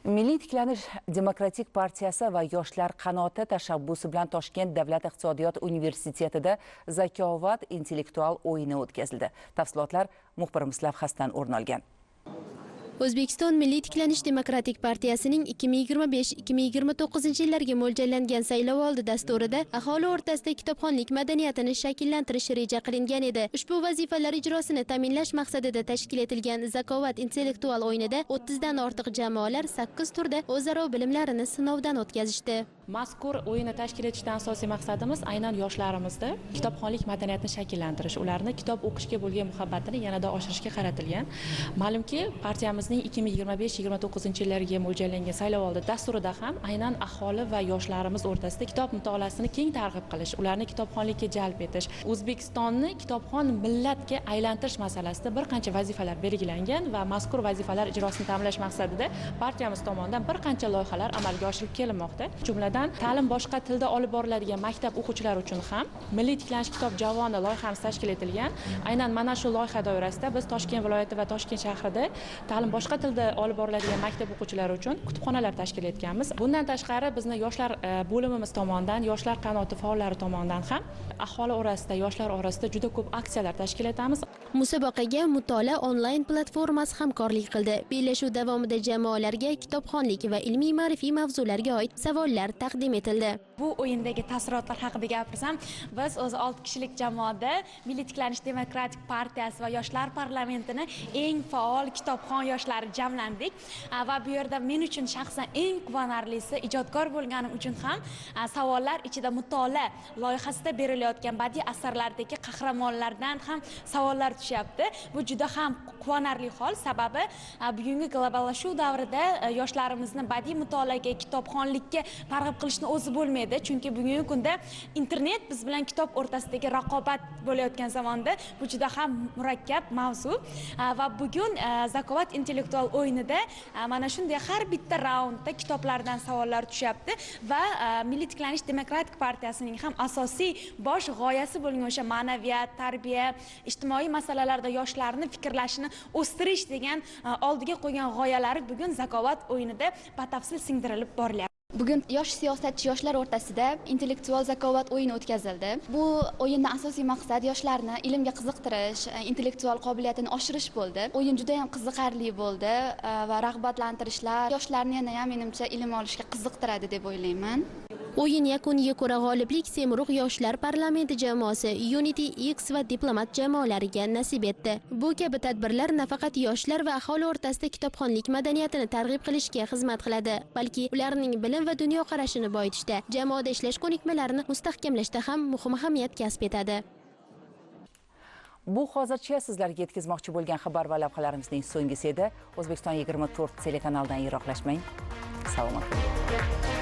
Milliy tiklanish demokratik partiyasi va yoshlar qanoti tashabbusi bilan Toshkent davlat iqtisodiyot universitetida zakovat intellektual o'yini o'tkazildi. Tafsilotlar muxbirimiz lavhasidan o'rin olgan. O'zbekiston Milliy tiklanish demokratik partiyasining 2025-2029 yillarga mo'ljallangan saylovoldi dasturida aholi o'rtasida kitobxonlik madaniyatini shakllantirish reja qilingan edi. Ushbu vazifalar ijrosini ta'minlash maqsadida tashkil etilgan zakovat intellektual o'yinida 30 dan ortiq jamoalar 8 turda o'zaro bilimlarini sinovdan o'tkazishdi. Mazkur o'yinni tashkil etishdan asosiy maqsadimiz aynan yoshlarimizda kitobxonlik madaniyatini shakllantirish, ularni kitob o'qishga bo'lgan muhabbatini yanada oshirishga qaratilgan. Ma'lumki, partiyamizning 2025-2029 yillarga mo'ljallangan saylovoldi dasturida ham aynan aholi va yoshlarimiz o'rtasida kitob mutolaasini keng targ'ib qilish, ularni kitobxonlikka jalb etish, O'zbekistonni kitobxon millatga aylantirish masalasida bir qancha vazifalar belgilangan va mazkur vazifalar ijrosini ta'minlash maqsadida partiyamiz tomonidan bir qancha loyihalar amalga oshirilib kelinmoqda. Jumladan ta'lim boshqa tilda olib boriladigan maktab o'quvchilari uchun ham Milliy tiklanish kitob javoni loyihamiz tashkil etilgan. Aynan mana shu loyiha doirasida biz Toshkent viloyati va Toshkent shahrida ta'lim boshqa tilda olib boriladigan maktab o'quvchilari uchun kutubxonalar tashkil etganmiz. Bundan tashqari bizni yoshlar bo'limimiz tomonidan, yoshlar qanoti faollari tomonidan ham aholi orasida, yoshlar orasida juda ko'p aksiyalar tashkil etamiz. Musobaqaga Mutolaa onlayn platformasi hamkorlik qildi. Bellashuv davomida jamoalarga kitobxonlik va ilmiy ma'rifiy mavzularga oid savollar taqdim etildi. Bu o'yindagi taassurotlar haqida gapirsam, biz o'zi 6 kishilik jamoada Milliy tiklanish demokratik partiyasi va yoshlar parlamentini eng faol kitobxon yoshlar jamlandik va bu yerda men uchun shaxsan eng quvonarlisi ijodkor bo'lganim uchun ham savollar ichida mutolaa loyihasida berilayotgan badiiy asarlardagi qahramonlardan ham savollar tushyapti. Bu juda ham quvonarli hol, sababi bugungi globallashuv davrida yoshlarimizni badiiy mutolaaga, kitobxonlikka targ'ib qilishni o'zi bo'lmaydi. Chunki bugungi kunda internet biz bilan kitob o'rtasidagi raqobat bo'layotgan zamonda bu juda ham murakkab mavzu va bugun zakovat intellektual o'yinida mana shunday har bitta raundda kitoblardan savollar tushyapti va Milliy tiklanish demokratik partiyasining ham asosiy bosh g'oyasi bo'lgan o'sha ma'naviyat, tarbiya, ijtimoiy masalalarda yoshlarni fikrlashini o'stirish degan oldiga qo'ygan g'oyalari bugun zakovat o'yinida batafsil singdirilib borilyapti. Bugun yosh siyosatchi yoshlar o'rtasida intellektual zakovat o'yini o'tkazildi. Bu o'yinning asosiy maqsadi yoshlarni ilmga qiziqtirish, intellektual qobiliyatini oshirish bo'ldi. O'yin juda ham qiziqarli bo'ldi va rag'batlantirishlar yoshlarni ham menimcha ilm olishga qiziqtiradi deb o'ylayman. O'yin yakuniga ko'ra g'oliblik Semruq yoshlar parlamenti jamoasi, Unity X va Diplomat jamoalariga nasib etdi. Bu kabi tadbirlar nafaqat yoshlar va aholi o'rtasida kitobxonlik madaniyatini targ'ib qilishga xizmat qiladi, balki ularning bilim va dunyoqarashini boyitishda, jamoada ishlash ko'nikmalarini mustahkamlashda ham muhim ahamiyat kasb etadi. Bu hozircha sizlarga yetkazmoqchi bo'lgan xabar va lavhalarimizning so'nggisi edi. O'zbekiston 24 telekanalidan yiroqlashmang. Salomat bo'ling.